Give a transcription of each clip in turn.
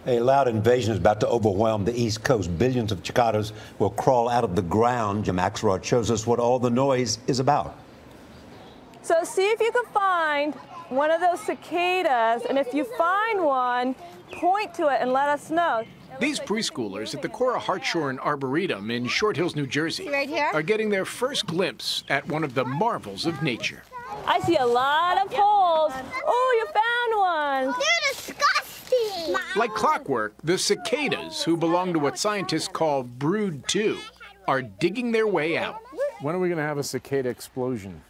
A loud invasion is about to overwhelm the East Coast. Billions of cicadas will crawl out of the ground. Jim Axelrod shows us what all the noise is about. So see if you can find one of those cicadas, and if you find one, point to it and let us know. These preschoolers at the Cora Hartshorn Arboretum in Short Hills, New Jersey, right here, are getting their first glimpse at one of the marvels of nature. I see a lot of holes. Oh, you found one. They're disgusting. Like clockwork, the cicadas, who belong to what scientists call Brood 2, are digging their way out. When are we going to have a cicada explosion?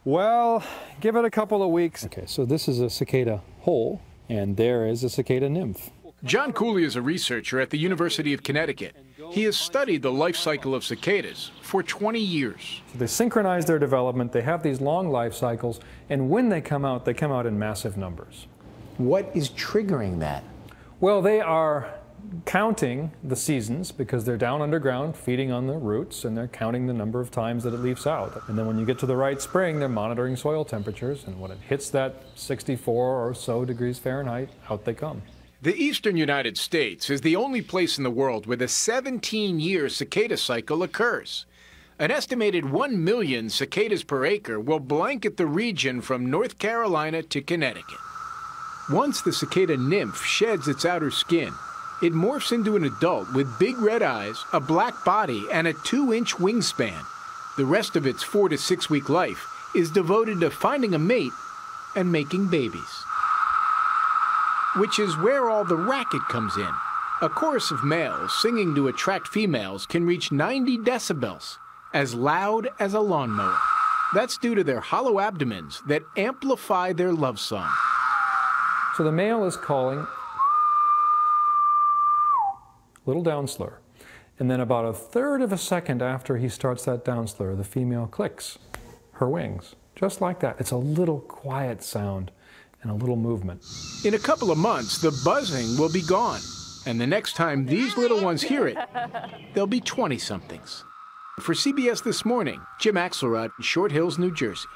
Well, give it a couple of weeks. Okay, so this is a cicada hole, and there is a cicada nymph. John Cooley is a researcher at the University of Connecticut. He has studied the life cycle of cicadas for 20 years. They synchronize their development, they have these long life cycles, and when they come out in massive numbers. What is triggering that? Well, they are counting the seasons because they're down underground feeding on the roots, and they're counting the number of times that it leaves out. And then when you get to the right spring, they're monitoring soil temperatures, and when it hits that 64 or so degrees Fahrenheit, out they come. The eastern United States is the only place in the world where the 17-year cicada cycle occurs. An estimated 1 million cicadas per acre will blanket the region from North Carolina to Connecticut. Once the cicada nymph sheds its outer skin, it morphs into an adult with big red eyes, a black body, and a 2-inch wingspan. The rest of its 4 to 6 week life is devoted to finding a mate and making babies. Which is where all the racket comes in. A chorus of males singing to attract females can reach 90 decibels, as loud as a lawnmower. That's due to their hollow abdomens that amplify their love song. So the male is calling, little down slur, and then about 1/3 of a second after he starts that down slur, the female clicks her wings, just like that. It's a little quiet sound and a little movement. In a couple of months, the buzzing will be gone, and the next time these little ones hear it, they'll be 20-somethings. For CBS This Morning, Jim Axelrod, Short Hills, New Jersey.